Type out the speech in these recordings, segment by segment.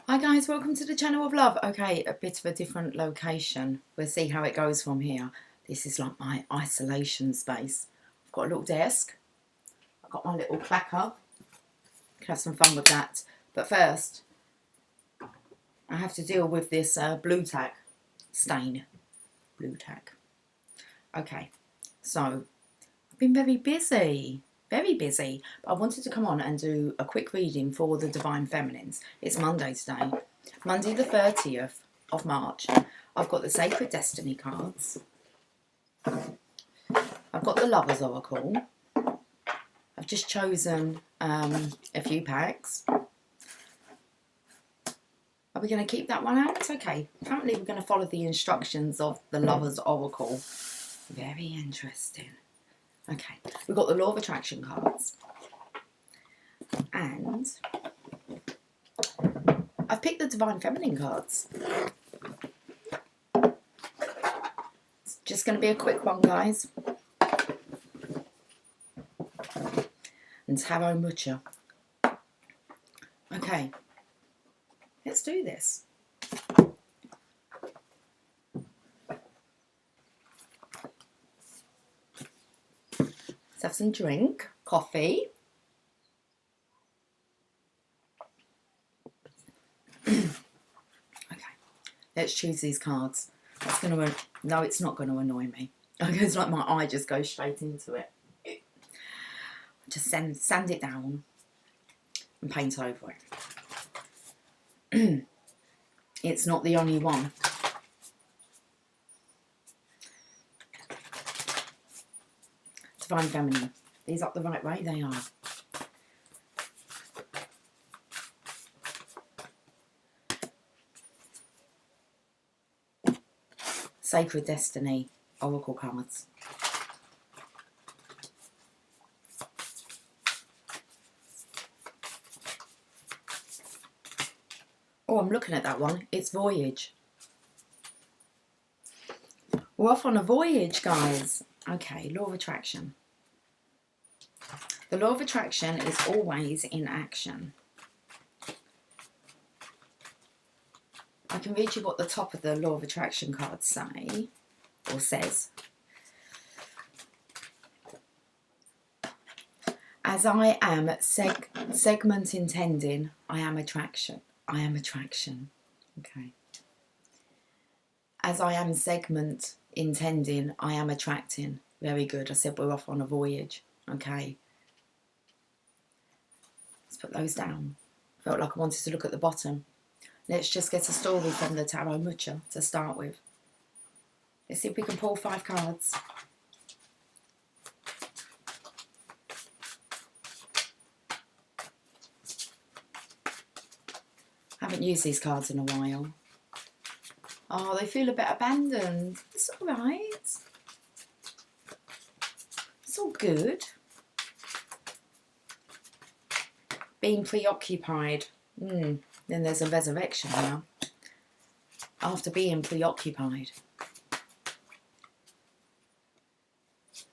Hi guys, welcome to the channel of love. Okay, a bit of a different location. We'll see how it goes from here. This is like my isolation space. I've got a little desk. I've got my little clacker. Can have some fun with that. But first, I have to deal with this blue tack stain. Blue tack. Okay, so I've been very busy. Very busy. But I wanted to come on and do a quick reading for the Divine Feminines. It's Monday today. Monday the 30th of March. I've got the Sacred Destiny cards. I've got the Lovers Oracle. I've just chosen a few packs. Are we going to keep that one out? Okay. Apparently we're going to follow the instructions of the Lovers Oracle. Very interesting. Okay. We've got the Law of Attraction cards. And I've picked the Divine Feminine cards. It's just going to be a quick one, guys. And Tarot Mucha. Okay. Let's do this. Let's have some drink, coffee. Okay, let's choose these cards. That's going to, no, it's not going to annoy me. It's like my eye just goes straight into it. Just sand it down and paint over it. It's not the only one. Divine Feminine. These up the right way, they are. Sacred Destiny Oracle cards. Oh, I'm looking at that one. It's Voyage. We're off on a voyage, guys. Okay, Law of Attraction. The Law of Attraction is always in action. I can read you what the top of the Law of Attraction cards say, or says. As I am segment intending, I am attraction. I am attraction. Okay. As I am segment intending, I am attracting. Very good. I said we're off on a voyage. Okay. Let's put those down. Felt like I wanted to look at the bottom. Let's just get a story from the Tarot Mucha to start with. Let's see if we can pull 5 cards. Haven't used these cards in a while. Oh, they feel a bit abandoned. It's all right. It's all good. Being preoccupied. Then there's a resurrection now. After being preoccupied.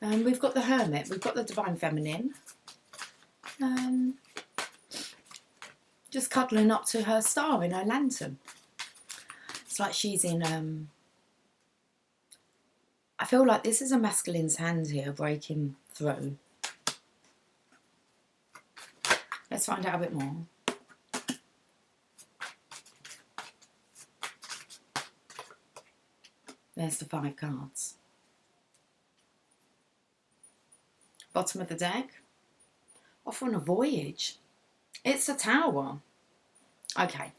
We've got the Hermit. We've got the Divine Feminine. Just cuddling up to her star in her lantern. It's like she's in... I feel like this is a masculine's hand here breaking through. Let's find out a bit more. There's the 5 cards. Bottom of the deck. Off on a voyage. It's a Tower. Okay.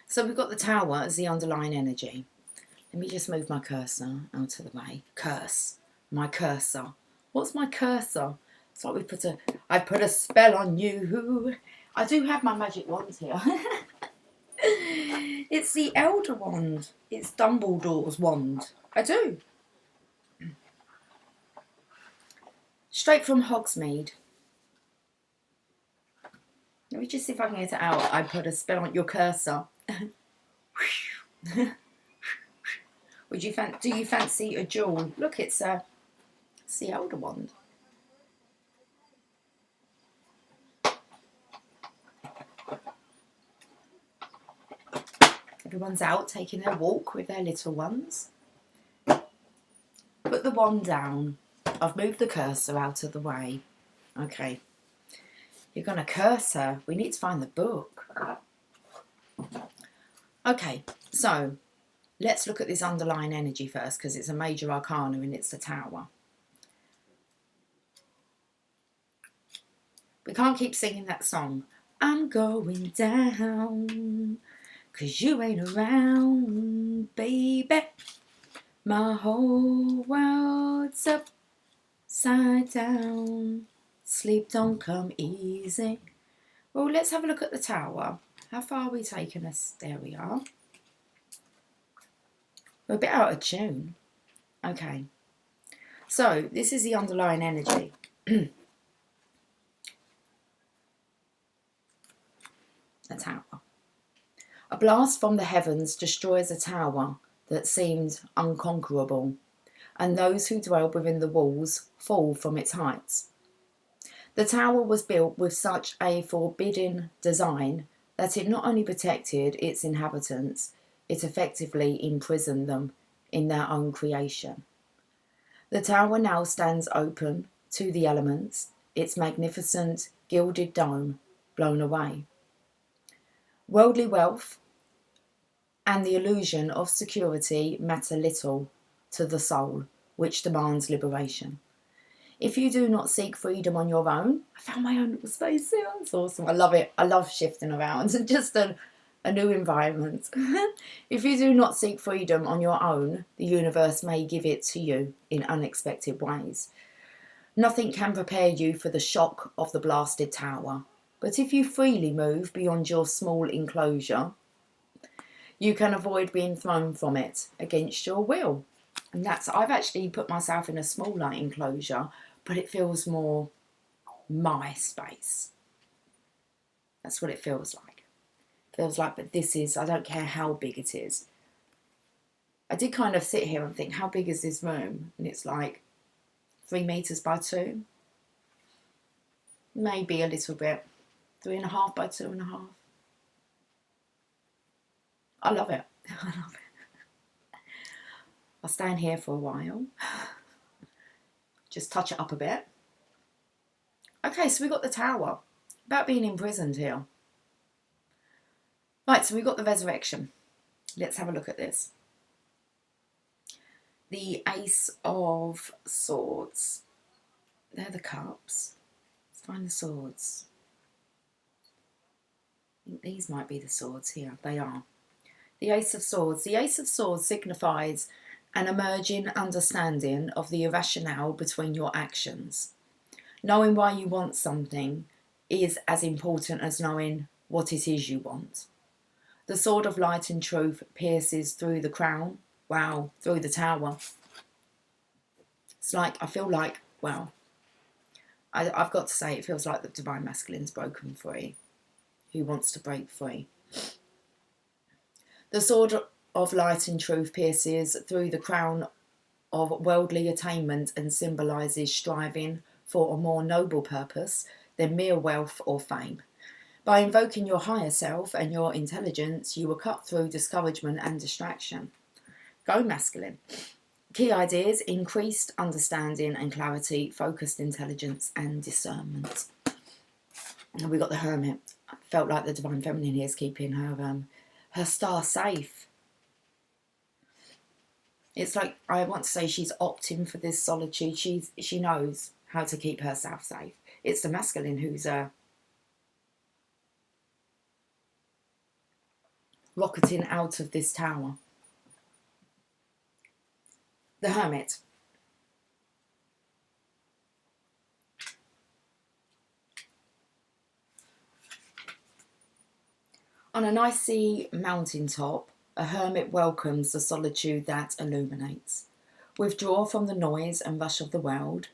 So we've got the Tower as the underlying energy. Let me just move my cursor out of the way. My cursor. What's my cursor? It's like I put a spell on you. I do have my magic wand here. It's the Elder Wand. It's Dumbledore's wand. I do. Straight from Hogsmeade. Let me just see if I can get it out. I put a spell on your cursor. Do you fancy a jewel? Look, it's the Elder Wand. Everyone's out taking their walk with their little ones. Put the wand down. I've moved the cursor out of the way. Okay. You're going to curse her. We need to find the book. Okay, so let's look at this underlying energy first, because it's a major arcana and it's the Tower. We can't keep singing that song. I'm going down, 'cause you ain't around, baby. My whole world's upside down. Sleep don't come easy. Well, let's have a look at the Tower. How far are we taking us? There we are. We're a bit out of tune. Okay. So, this is the underlying energy. The Tower. A blast from the heavens destroys a tower that seemed unconquerable, and those who dwell within the walls fall from its heights. The tower was built with such a forbidding design that it not only protected its inhabitants, it effectively imprisoned them in their own creation. The tower now stands open to the elements, its magnificent gilded dome blown away. Worldly wealth and the illusion of security matter little to the soul, which demands liberation. If you do not seek freedom on your own, I found my own little space here. It's awesome. I love it. I love shifting around and just a new environment. If you do not seek freedom on your own, the universe may give it to you in unexpected ways. Nothing can prepare you for the shock of the blasted tower. But if you freely move beyond your small enclosure, you can avoid being thrown from it against your will. And I've actually put myself in a smaller enclosure, but it feels more my space. That's what it feels like. It feels like, but this is, I don't care how big it is. I did kind of sit here and think, how big is this room? And it's like 3 meters by 2. Maybe a little bit. 3.5 by 2.5. I love it. I love it. I'll stand here for a while. Just touch it up a bit. Okay, so we got the Tower. About being imprisoned here. Right, so we got the Resurrection. Let's have a look at this. The Ace of Swords. They're the cups. Let's find the swords. I think these might be the swords here. They are. The Ace of Swords. The Ace of Swords signifies an emerging understanding of the irrationale between your actions. Knowing why you want something is as important as knowing what it is you want. The sword of light and truth pierces through the crown. Wow, through the tower. It's like, I feel like, wow. I've got to say, it feels like the Divine Masculine's broken free. Who wants to break free? The sword of light and truth pierces through the crown of worldly attainment and symbolises striving for a more noble purpose than mere wealth or fame. By invoking your higher self and your intelligence, you will cut through discouragement and distraction. Go masculine. Key ideas: increased understanding and clarity, focused intelligence and discernment. And we got the Hermit. I felt like the Divine Feminine here is keeping her star safe. It's like, I want to say she's opting for this solitude. She knows how to keep herself safe. It's the masculine who's rocketing out of this tower. The Hermit. On an icy mountaintop, a hermit welcomes the solitude that illuminates. Withdrawn from the noise and rush of the world,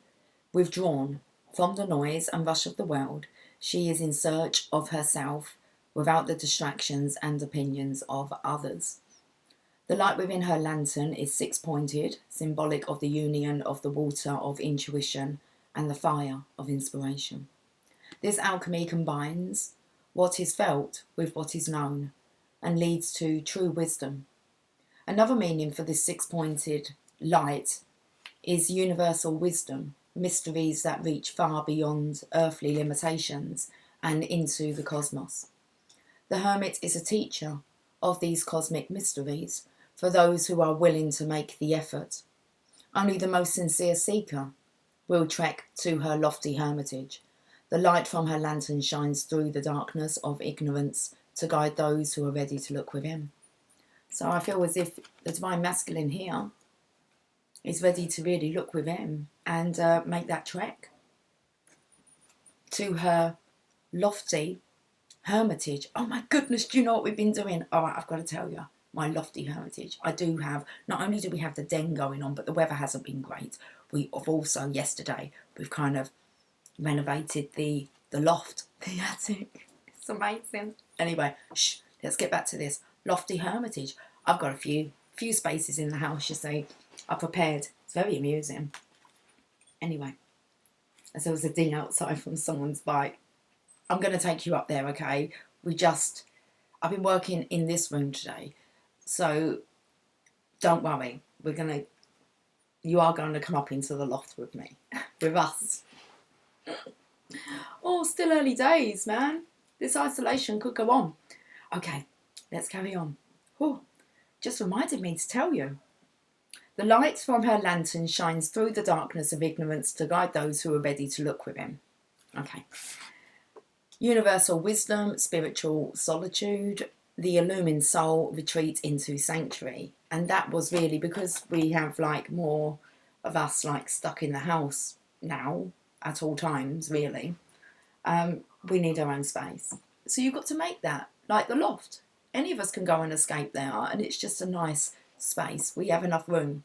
she is in search of herself without the distractions and opinions of others. The light within her lantern is 6-pointed, symbolic of the union of the water of intuition and the fire of inspiration. This alchemy combines what is felt with what is known, and leads to true wisdom. Another meaning for this six-pointed light is universal wisdom, mysteries that reach far beyond earthly limitations and into the cosmos. The hermit is a teacher of these cosmic mysteries for those who are willing to make the effort. Only the most sincere seeker will trek to her lofty hermitage. The light from her lantern shines through the darkness of ignorance to guide those who are ready to look within. So I feel as if the Divine Masculine here is ready to really look within and make that trek to her lofty hermitage. Oh my goodness, do you know what we've been doing? All right, I've got to tell you, my lofty hermitage. I do have, not only do we have the den going on, but the weather hasn't been great. We've also, yesterday, we've kind of renovated the loft, the attic. It's amazing. Anyway, let's get back to this lofty hermitage. I've got a few spaces in the house, you see. I prepared. It's very amusing. Anyway, as there was a ding outside from someone's bike. I'm going to take you up there, okay? I've been working in this room today, so don't worry. You are going to come up into the loft with me, with us. Oh, still early days, man. This isolation could go on. Okay, let's carry on. Oh, just reminded me to tell you. The light from her lantern shines through the darkness of ignorance to guide those who are ready to look within. Okay. Universal wisdom, spiritual solitude, the illumined soul retreat into sanctuary. And that was really because we have like more of us like stuck in the house now at all times, really. We need our own space. So you've got to make that, like the loft. Any of us can go and escape there, and it's just a nice space. We have enough room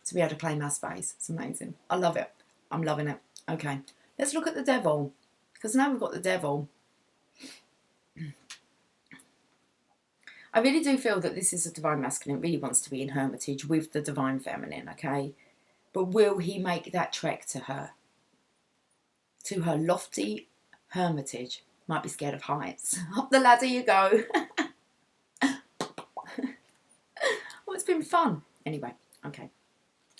to be able to claim our space. It's amazing. I love it. I'm loving it. Okay, let's look at the devil. Because now we've got the devil. I really do feel that this is a Divine Masculine. Really wants to be in hermitage with the Divine Feminine, okay? But will he make that trek to her? To her lofty hermitage. Might be scared of heights. Up the ladder you go. Oh, it's been fun. Anyway, okay.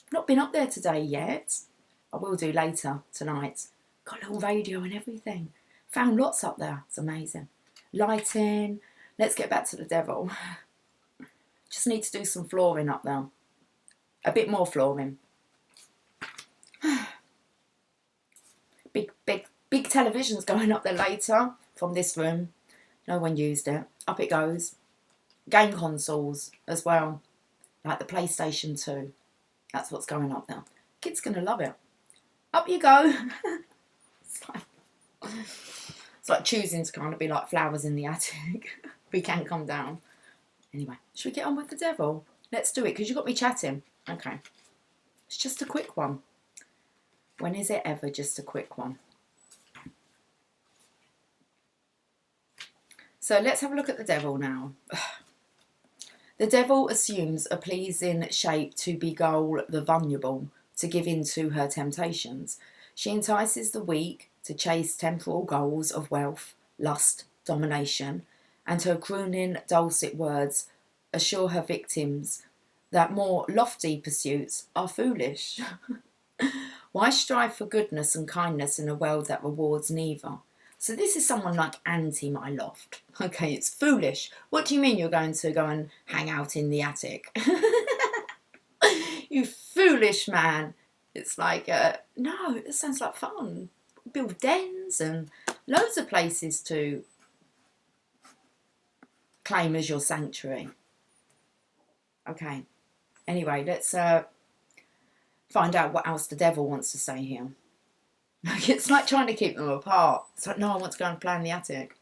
I've not been up there today yet. I will do later tonight. Got a little radio and everything. Found lots up there. It's amazing. Lighting. Let's get back to the devil. Just need to do some flooring up there. A bit more flooring. Big television's going up there later from this room. No one used it. Up it goes. Game consoles as well. Like the PlayStation 2. That's what's going up there. Kids going to love it. Up you go. It's like choosing to kind of be like flowers in the attic. We can't come down. Anyway, should we get on with the devil? Let's do it, because you got me chatting. Okay. It's just a quick one. When is it ever just a quick one? So let's have a look at the devil now. The devil assumes a pleasing shape to beguile the vulnerable, to give in to her temptations. She entices the weak to chase temporal goals of wealth, lust, domination, and her crooning dulcet words assure her victims that more lofty pursuits are foolish. Why strive for goodness and kindness in a world that rewards neither? So this is someone like anti my loft. Okay, it's foolish. What do you mean you're going to go and hang out in the attic? You foolish man. It's like, no, it sounds like fun. Build dens and loads of places to claim as your sanctuary. Okay. Anyway, let's find out what else the devil wants to say here. It's like trying to keep them apart. It's like, no, I want to go and play in the attic.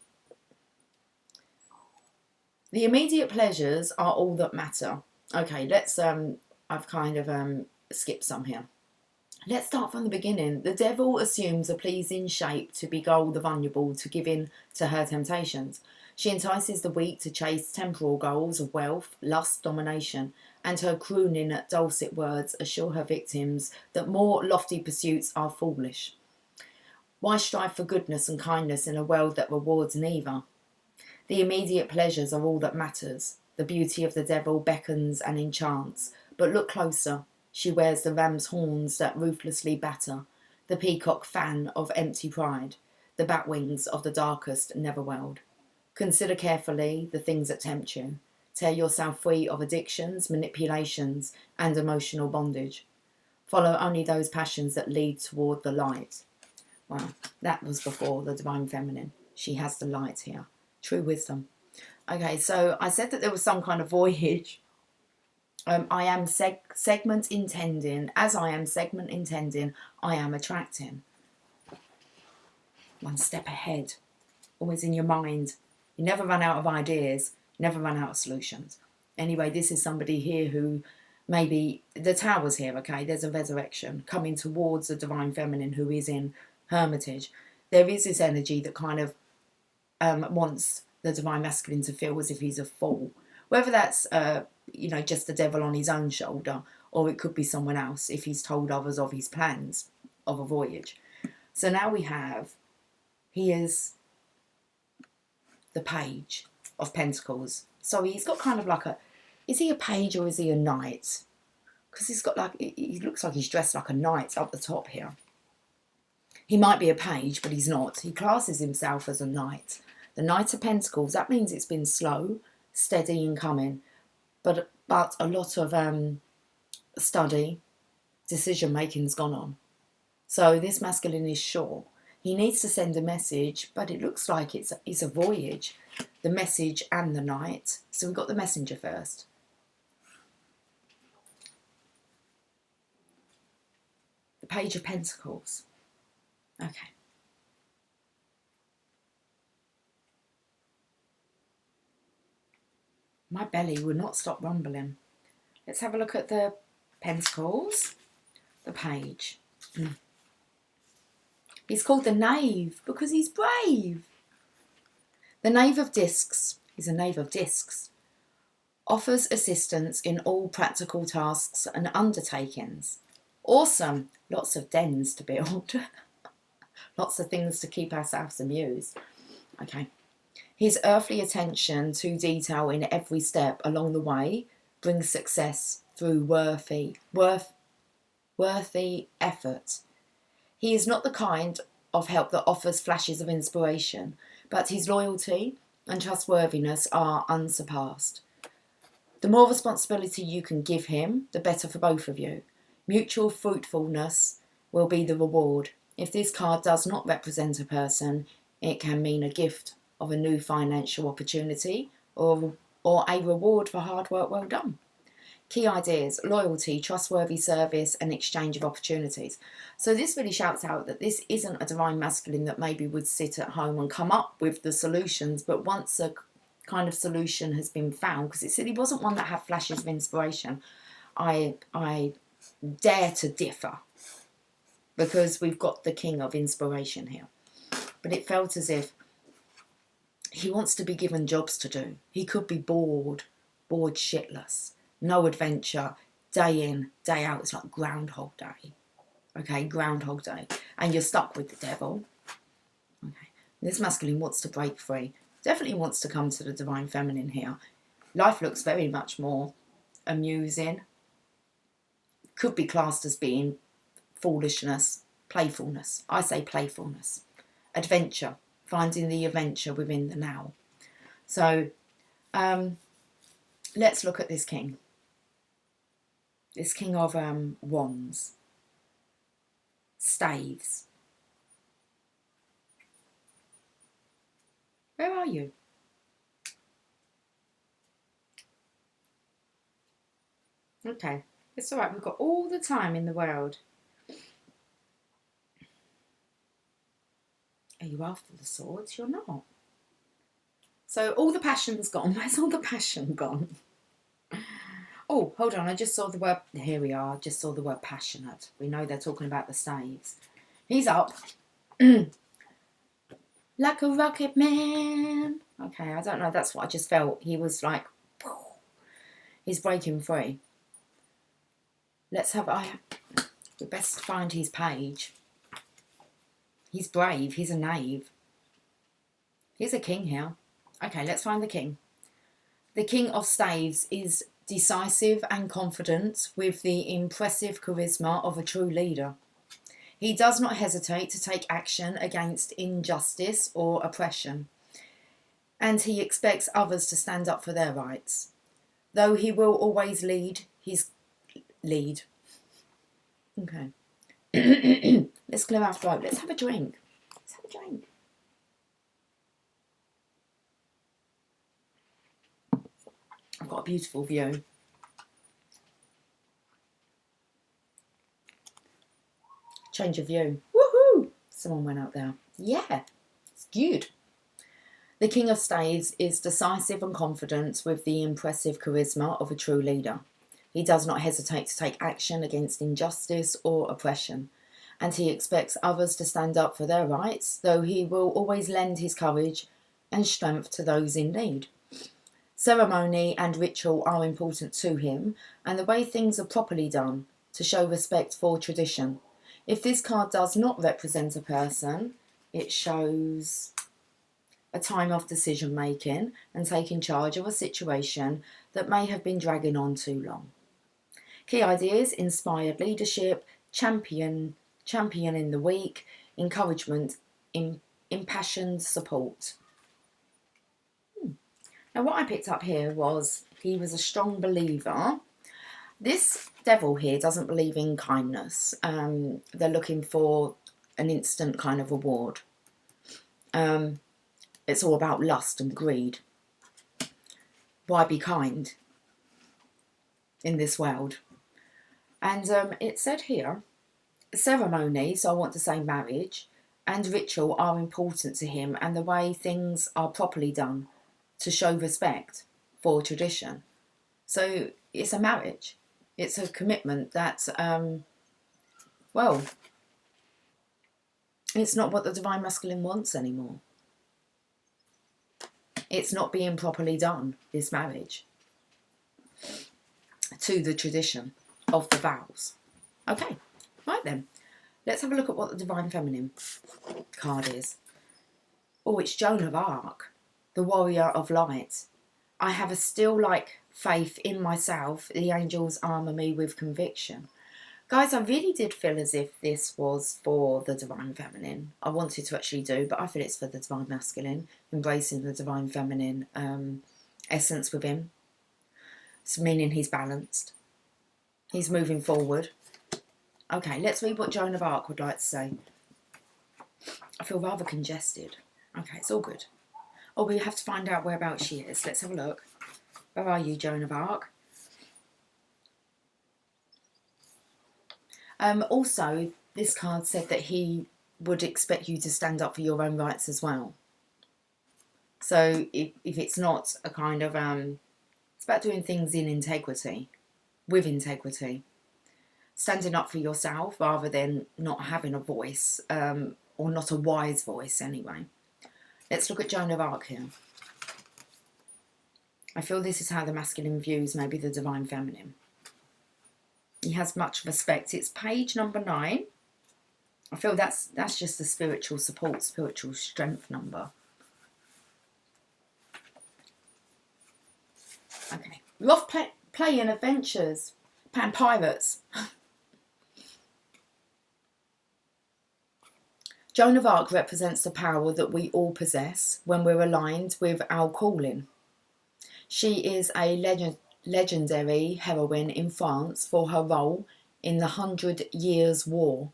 The immediate pleasures are all that matter. Okay, let's, I've kind of skipped some here. Let's start from the beginning. The devil assumes a pleasing shape to beguile the vulnerable to give in to her temptations. She entices the weak to chase temporal goals of wealth, lust, domination, and her crooning dulcet words assure her victims that more lofty pursuits are foolish. Why strive for goodness and kindness in a world that rewards neither? The immediate pleasures are all that matters. The beauty of the devil beckons and enchants. But look closer. She wears the ram's horns that ruthlessly batter, the peacock fan of empty pride, the bat wings of the darkest netherworld. Consider carefully the things that tempt you. Tear yourself free of addictions, manipulations, and emotional bondage. Follow only those passions that lead toward the light. Well, that was before the Divine Feminine. She has the light here. True wisdom. Okay, so I said that there was some kind of voyage. I am segment intending. As I am segment intending, I am attracting. One step ahead. Always in your mind. You never run out of ideas. You never run out of solutions. Anyway, this is somebody here who maybe... The Tower's here, okay? There's a resurrection coming towards the Divine Feminine who is in Hermitage. There is this energy that kind of wants the Divine Masculine to feel as if he's a fool. Whether that's... just the devil on his own shoulder, or it could be someone else if he's told others of his plans of a voyage. So now we have, here's the Page of Pentacles. So he's got kind of like a, is he a page or is he a knight? Because he's got like, he looks like he's dressed like a knight up the top here. He might be a page, but he's not. He classes himself as a knight. The Knight of Pentacles, that means it's been slow, steady in coming. But a lot of study, decision-making's gone on. So this masculine is sure. He needs to send a message, but it looks like it's a voyage. The message and the knight. So we've got the messenger first. The Page of Pentacles. Okay. My belly will not stop rumbling. Let's have a look at the Pentacles. The Page. He's called the Knave because he's brave. The Knave of Discs. He's a Knave of Discs. Offers assistance in all practical tasks and undertakings. Awesome. Lots of dens to build. Lots of things to keep ourselves amused. Okay. His earthly attention to detail in every step along the way brings success through worthy effort. He is not the kind of help that offers flashes of inspiration, but his loyalty and trustworthiness are unsurpassed. The more responsibility you can give him, the better for both of you. Mutual fruitfulness will be the reward. If this card does not represent a person, it can mean a gift of a new financial opportunity or a reward for hard work well done. Key ideas: loyalty, trustworthy service, and exchange of opportunities. So this really shouts out that this isn't a divine masculine that maybe would sit at home and come up with the solutions, but once a kind of solution has been found, because it said he wasn't one that had flashes of inspiration, I dare to differ, because we've got the king of inspiration here. But it felt as if he wants to be given jobs to do. He could be bored shitless. No adventure, day in, day out. It's like Groundhog Day. Okay, Groundhog Day. And you're stuck with the devil. Okay. This masculine wants to break free. Definitely wants to come to the divine feminine here. Life looks very much more amusing. Could be classed as being foolishness, playfulness. I say playfulness. Adventure. Finding the adventure within the now. So, let's look at this king. This king of wands. Staves. Where are you? Okay, it's all right. We've got all the time in the world. Are you after the swords? You're not. So all the passion's gone. Where's all the passion gone? Oh, hold on. I just saw the word. Here we are. I just saw the word passionate. We know they're talking about the staves. He's up. Like a rocket man. Okay, I don't know. That's what I just felt. He was like, he's breaking free. Let's have. We best find his page. He's brave. He's a knave. He's a king here. Okay, let's find the king. The King of Staves is decisive and confident with the impressive charisma of a true leader. He does not hesitate to take action against injustice or oppression, and he expects others to stand up for their rights. Though he will always lead his lead. Okay. Let's clear our throat. Let's have a drink. Let's have a drink. I've got a beautiful view. Change of view. Woohoo! Someone went out there. Yeah, it's good. The King of Staves is decisive and confident with the impressive charisma of a true leader. He does not hesitate to take action against injustice or oppression, and he expects others to stand up for their rights, though he will always lend his courage and strength to those in need. Ceremony and ritual are important to him, and the way things are properly done to show respect for tradition. If this card does not represent a person, it shows a time of decision making and taking charge of a situation that may have been dragging on too long. Key ideas: inspired leadership, championing the weak, encouragement, impassioned support. Now what I picked up here was he was a strong believer. This devil here doesn't believe in kindness. They're looking for an instant kind of reward. It's all about lust and greed. Why be kind in this world? And it said here, ceremony, so I want to say marriage, and ritual are important to him, and the way things are properly done to show respect for tradition. So it's a marriage. It's a commitment that, well, it's not what the Divine Masculine wants anymore. It's not being properly done, this marriage, to the tradition of the vows. Okay, right then. Let's have a look at what the Divine Feminine card is. Oh, it's Joan of Arc, the Warrior of Light. I have a still-like faith in myself. The angels armour me with conviction. Guys, I really did feel as if this was for the Divine Feminine. I wanted to actually do, but I feel it's for the Divine Masculine, embracing the Divine Feminine essence within. It's meaning he's balanced. He's moving forward. Okay, let's read what Joan of Arc would like to say. I feel rather congested. Okay, it's all good. Oh, we have to find out whereabouts she is. Let's have a look. Where are you, Joan of Arc? Also, this card said that he would expect you to stand up for your own rights as well. So if it's not a kind of, it's about doing things in integrity, with integrity. Standing up for yourself rather than not having a voice, or not a wise voice anyway. Let's look at Joan of Arc here. I feel this is how the masculine views maybe the Divine Feminine. He has much respect. It's page number 9. I feel that's just the spiritual support, spiritual strength number. Okay. Love play and adventures. And pirates. Joan of Arc represents the power that we all possess when we're aligned with our calling. She is a legendary heroine in France for her role in the 100 Years' War.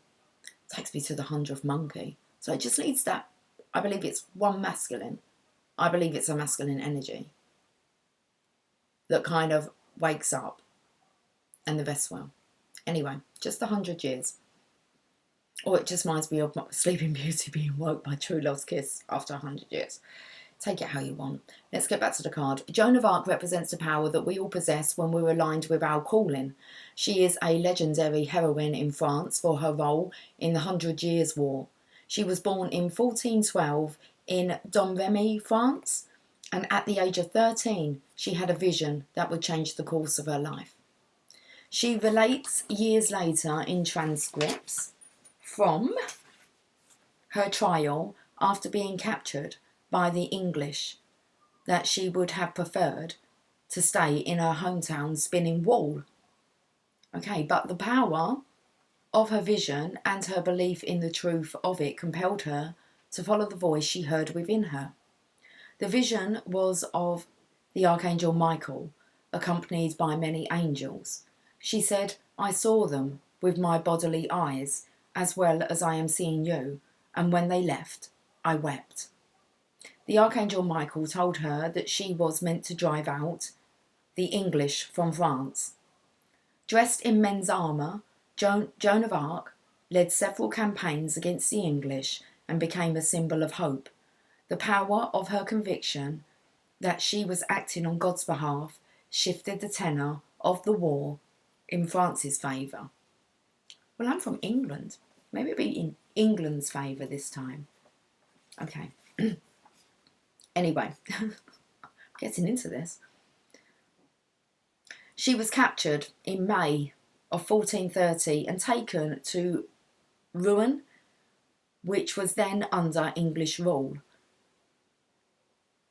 Takes me to the 100th monkey. So it just needs that. I believe it's one masculine. I believe it's a masculine energy that kind of wakes up, and the rest will. Anyway, just 100 years. Or it just reminds me of Sleeping Beauty being woke by true love's kiss after 100 years. Take it how you want. Let's get back to the card. Joan of Arc represents the power that we all possess when we're aligned with our calling. She is a legendary heroine in France for her role in the 100 Years' War. She was born in 1412 in Domremy, France, and at the age of 13, she had a vision that would change the course of her life. She relates years later in transcripts from her trial after being captured by the English that she would have preferred to stay in her hometown spinning wool. Okay, but the power of her vision and her belief in the truth of it compelled her to follow the voice she heard within her. The vision was of the Archangel Michael, accompanied by many angels. She said, "I saw them with my bodily eyes, as well as I am seeing you, and when they left, I wept." The Archangel Michael told her that she was meant to drive out the English from France. Dressed in men's armour, Joan of Arc led several campaigns against the English and became a symbol of hope. The power of her conviction that she was acting on God's behalf shifted the tenor of the war in France's favour. Well, I'm from England. Maybe it'll be in England's favour this time. Okay. Anyway, getting into this. She was captured in May of 1430 and taken to Rouen, which was then under English rule.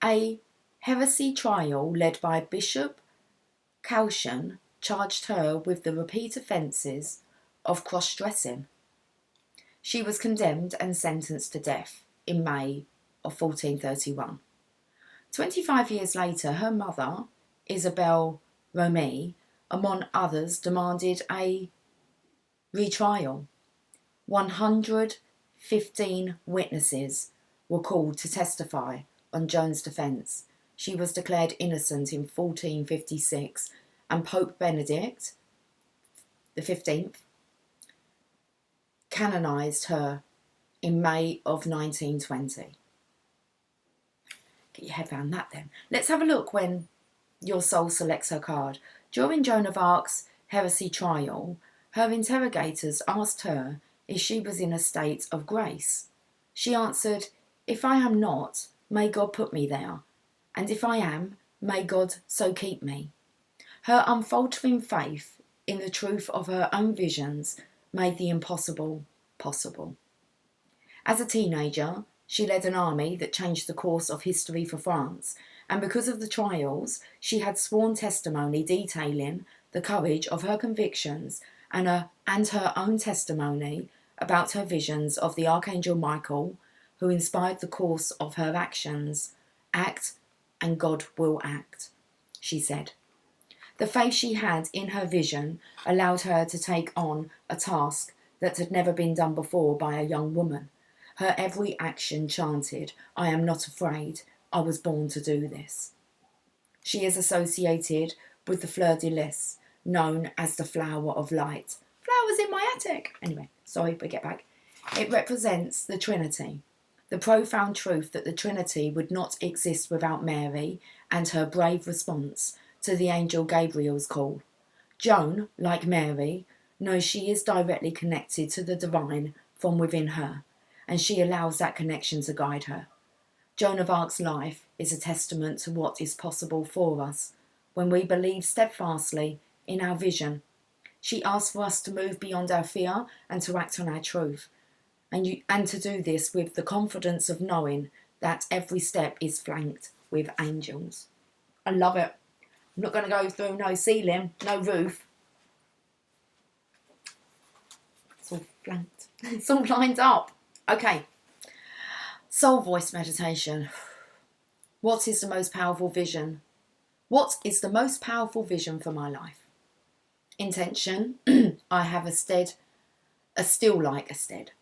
A heresy trial led by Bishop Cauchon charged her with the repeat offences of cross-dressing. She was condemned and sentenced to death in May of 1431. 25 years later, her mother, Isabelle Romee, among others, demanded a retrial. 115 witnesses were called to testify on Joan's defence. She was declared innocent in 1456, and Pope Benedict XV canonised her in May of 1920. Get your head around that then. Let's have a look when your soul selects her card. During Joan of Arc's heresy trial, her interrogators asked her if she was in a state of grace. She answered, "If I am not, may God put me there, and if I am, may God so keep me." Her unfaltering faith in the truth of her own visions made the impossible possible. As a teenager, she led an army that changed the course of history for France, and because of the trials, she had sworn testimony detailing the courage of her convictions and her own testimony about her visions of the Archangel Michael, who inspired the course of her actions. "Act, and God will act," she said. The faith she had in her vision allowed her to take on a task that had never been done before by a young woman. Her every action chanted, "I am not afraid, I was born to do this." She is associated with the fleur de lis, known as the flower of light. Flowers in my attic! Anyway, sorry, but get back. It represents the Trinity, the profound truth that the Trinity would not exist without Mary and her brave response to the angel Gabriel's call. Joan, like Mary, knows she is directly connected to the divine from within her, and she allows that connection to guide her. Joan of Arc's life is a testament to what is possible for us when we believe steadfastly in our vision. She asks for us to move beyond our fear and to act on our truth, and to do this with the confidence of knowing that every step is flanked with angels. I love it. I'm not going to go through no ceiling, no roof. It's all flanked. It's all lined up. Okay. Soul voice meditation. What is the most powerful vision? What is the most powerful vision for my life? Intention. I have I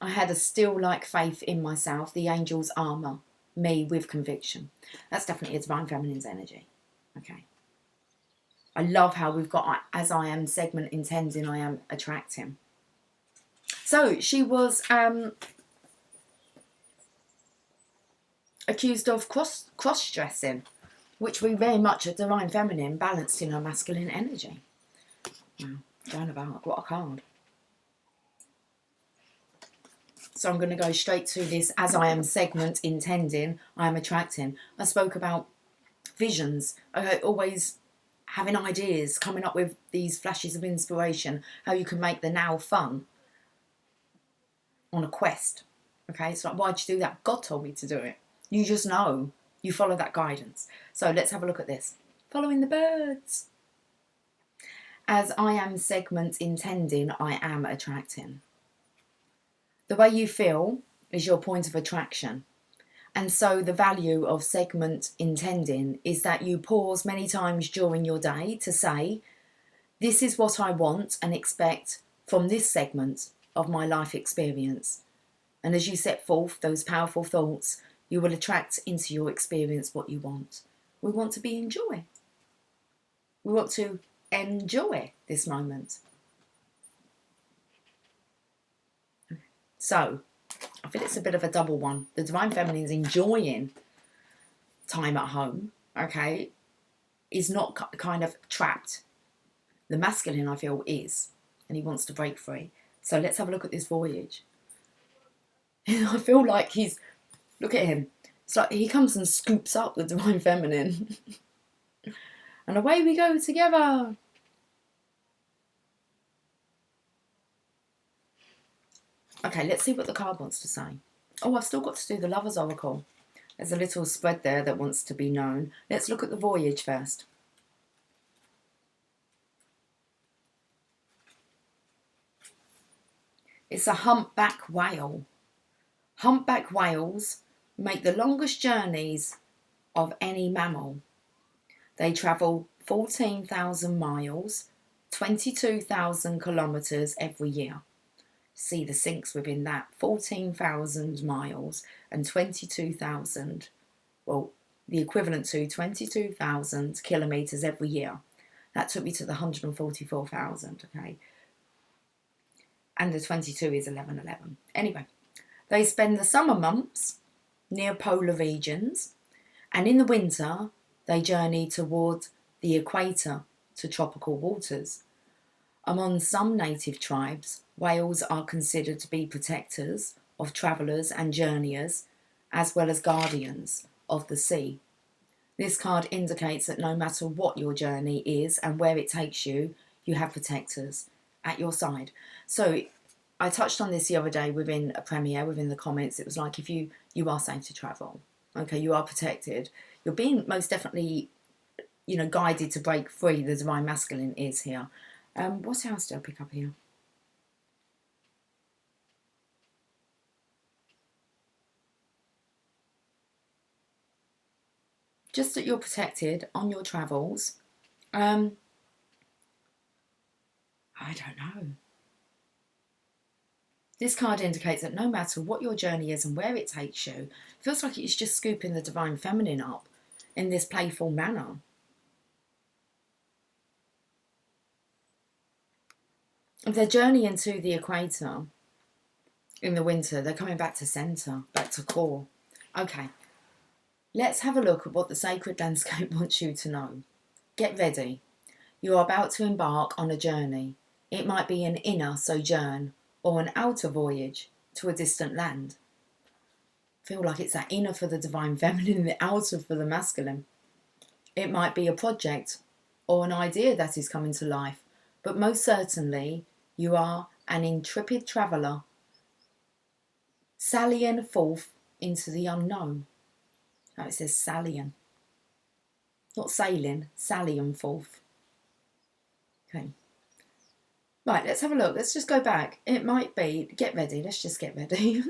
had a still-like faith in myself, the angel's armour, me with conviction. That's definitely a divine feminine's energy. Okay. I love how we've got as I am segment intending, I am attracting. So she was accused of cross-dressing, which we very much a divine feminine balanced in her masculine energy. Wow, Joan of Arc, what a card. So I'm going to go straight to this as I am segment intending, I am attracting. I spoke about visions, always having ideas, coming up with these flashes of inspiration, how you can make the now fun on a quest. Okay, it's like, why'd you do that? God told me to do it. You just know You follow that guidance. So let's have a look at this. Following the birds. As I am segment intending, I am attracting. The way you feel is your point of attraction. And so the value of segment intending is that you pause many times during your day to say, this is what I want and expect from this segment of my life experience. And as you set forth those powerful thoughts, you will attract into your experience what you want. We want to be in joy. We want to enjoy this moment. So, I feel it's a bit of a double one. The Divine Feminine is enjoying time at home, okay, is not kind of trapped. The Masculine, I feel, is, and he wants to break free. So let's have a look at this voyage. I feel like he's, look at him. It's like he comes and scoops up the Divine Feminine. And away we go together. Okay, let's see what the card wants to say. Oh, I've still got to do the Lover's Oracle. There's a little spread there that wants to be known. Let's look at the voyage first. It's a humpback whale. Humpback whales make the longest journeys of any mammal. They travel 14,000 miles, 22,000 kilometres every year. See the sinks within that, 14,000 miles and 22,000, well, the equivalent to 22,000 kilometres every year. That took me to the 144,000, okay? And the 22 is 1111. Anyway, they spend the summer months near polar regions, and in the winter, they journey toward the equator to tropical waters. Among some native tribes, whales are considered to be protectors of travellers and journeyers, as well as guardians of the sea. This card indicates that no matter what your journey is and where it takes you, you have protectors at your side. So I touched on this the other day within a premiere, within the comments. It was like, if you are safe to travel, okay, you are protected. You're being most definitely, guided to break free. The Divine Masculine is here. What else did I pick up here? Just that you're protected on your travels. I don't know. This card indicates that no matter what your journey is and where it takes you, it feels like it's just scooping the Divine Feminine up in this playful manner. If they're journeying to the equator in the winter, they're coming back to centre, back to core. Okay, let's have a look at what the sacred landscape wants you to know. Get ready. You are about to embark on a journey. It might be an inner sojourn or an outer voyage to a distant land. Feel like it's that inner for the Divine Feminine and the outer for the Masculine. It might be a project or an idea that is coming to life, but most certainly you are an intrepid traveller, sallying forth into the unknown. Oh, it says sallying. Not sailing, sallying forth. Okay. Right, let's have a look. Let's just go back. It might be, get ready. Let's just get ready.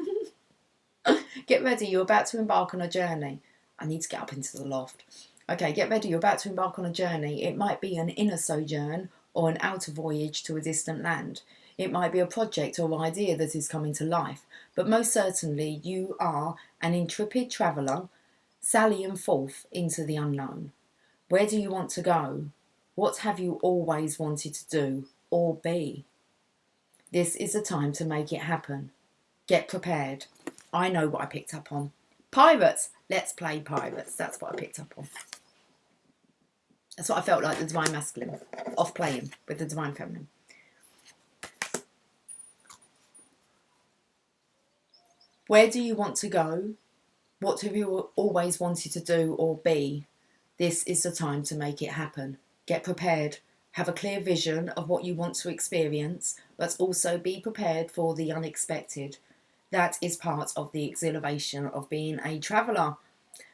Get ready. You're about to embark on a journey. I need to get up into the loft. Okay, get ready. You're about to embark on a journey. It might be an inner sojourn or an outer voyage to a distant land. It might be a project or idea that is coming to life. But most certainly, you are an intrepid traveller, sallying forth into the unknown. Where do you want to go? What have you always wanted to do or be? This is a time to make it happen. Get prepared. I know what I picked up on. Pirates. Let's play pirates. That's what I picked up on. That's what I felt like the Divine Masculine. Off playing with the Divine Feminine. Where do you want to go? What have you always wanted to do or be? This is the time to make it happen. Get prepared. Have a clear vision of what you want to experience, but also be prepared for the unexpected. That is part of the exhilaration of being a traveller.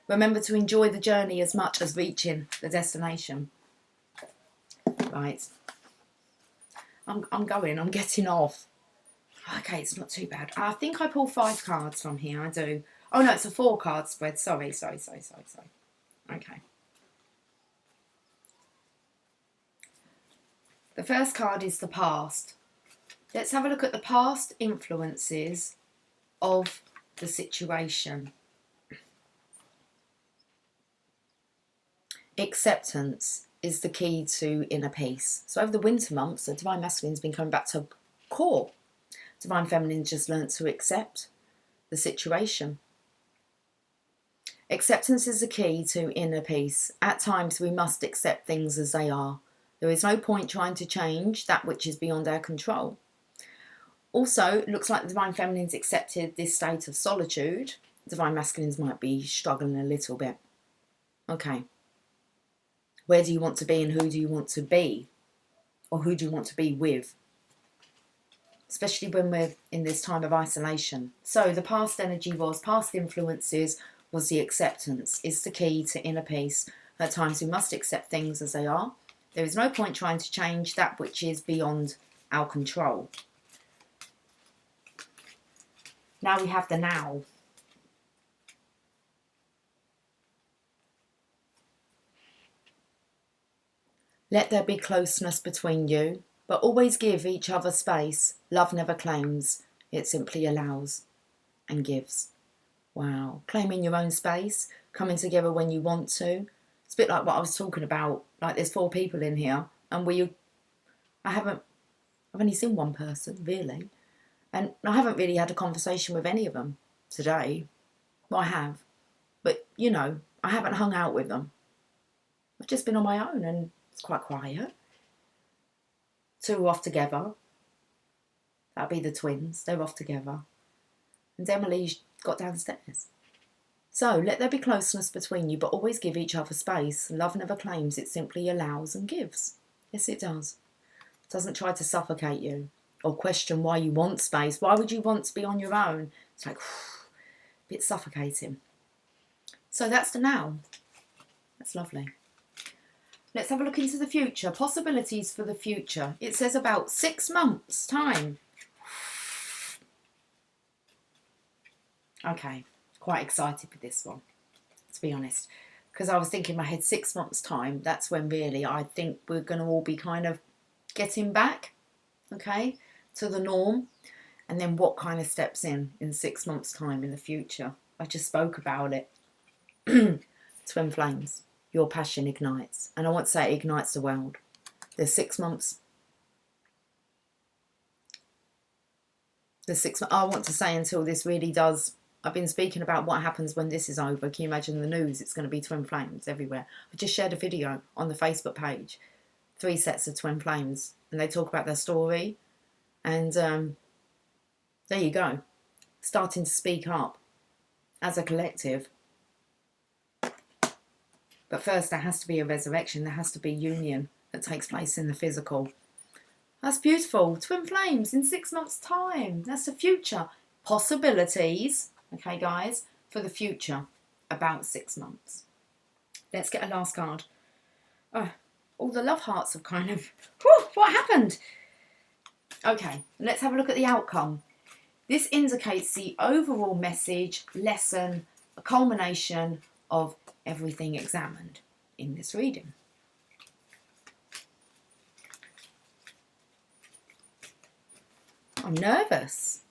Remember to enjoy the journey as much as reaching the destination. Right. I'm getting off. Okay, it's not too bad. I think I pull 5 cards from here. I do. Oh no, it's a 4 card spread. Sorry. Okay. The first card is the past. Let's have a look at the past influences of the situation. Acceptance is the key to inner peace. So over the winter months, the Divine Masculine's been coming back to core. Divine Feminine just learnt to accept the situation. Acceptance is the key to inner peace. At times we must accept things as they are. There is no point trying to change that which is beyond our control. Also, it looks like the Divine Feminine's accepted this state of solitude. Divine Masculines might be struggling a little bit. Okay. Where do you want to be and who do you want to be? Or who do you want to be with? Especially when we're in this time of isolation. So the past energy was, past influences was the acceptance. It's the key to inner peace. At times we must accept things as they are. There is no point trying to change that which is beyond our control. Now we have the now. Let there be closeness between you, but always give each other space. Love never claims, it simply allows and gives. Wow. Claiming your own space, coming together when you want to. It's a bit like what I was talking about. Like there's 4 people in here and I've only seen one person really. And I haven't really had a conversation with any of them today. Well, I have. But, you know, I haven't hung out with them. I've just been on my own and it's quite quiet. 2 are off together. That'll be the twins. They're off together. And Emily's got downstairs. So, let there be closeness between you, but always give each other space. Love never claims, it simply allows and gives. Yes, it does. It doesn't try to suffocate you or question why you want space. Why would you want to be on your own? It's like, a bit suffocating. So that's the now. That's lovely. Let's have a look into the future. Possibilities for the future. It says about 6 months' time. Okay, quite excited with this one, to be honest. Because I was thinking in my head, 6 months' time, that's when really I think we're going to all be kind of getting back, okay, to the norm. And then what kind of steps in 6 months' time in the future? I just spoke about it. Twin flames. Your passion ignites. And I want to say it ignites the world. There's 6 months. There's 6 months. I want to say until this really does. I've been speaking about what happens when this is over. Can you imagine the news? It's going to be twin flames everywhere. I just shared a video on the Facebook page. 3 sets of twin flames. And they talk about their story. And there you go. Starting to speak up as a collective. But first there has to be a resurrection. There has to be union that takes place in the physical. That's beautiful. Twin flames in 6 months' time. That's the future. Possibilities, okay, guys, for the future. About 6 months. Let's get a last card. Oh, all the love hearts have kind of... Whew, what happened? Okay, let's have a look at the outcome. This indicates the overall message, lesson, a culmination of everything examined in this reading. I'm nervous.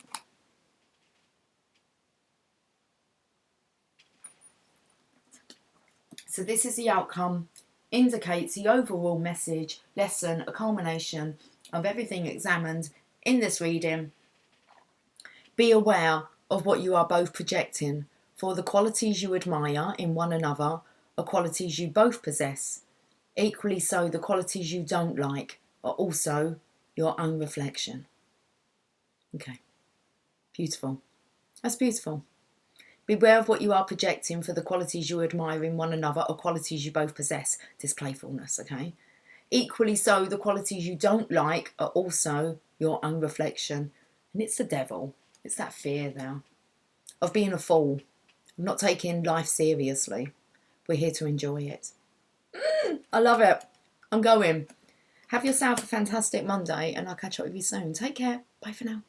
So this is the outcome, indicates the overall message, lesson, a culmination of everything examined in this reading. Be aware of what you are both projecting, for the qualities you admire in one another are qualities you both possess. Equally so, the qualities you don't like are also your own reflection. Okay, beautiful. That's beautiful. Beware of what you are projecting, for the qualities you admire in one another are qualities you both possess. This playfulness, okay? Equally so, the qualities you don't like are also your own reflection. And it's the devil. It's that fear there of being a fool, I'm not taking life seriously. We're here to enjoy it. I love it. I'm going. Have yourself a fantastic Monday and I'll catch up with you soon. Take care. Bye for now.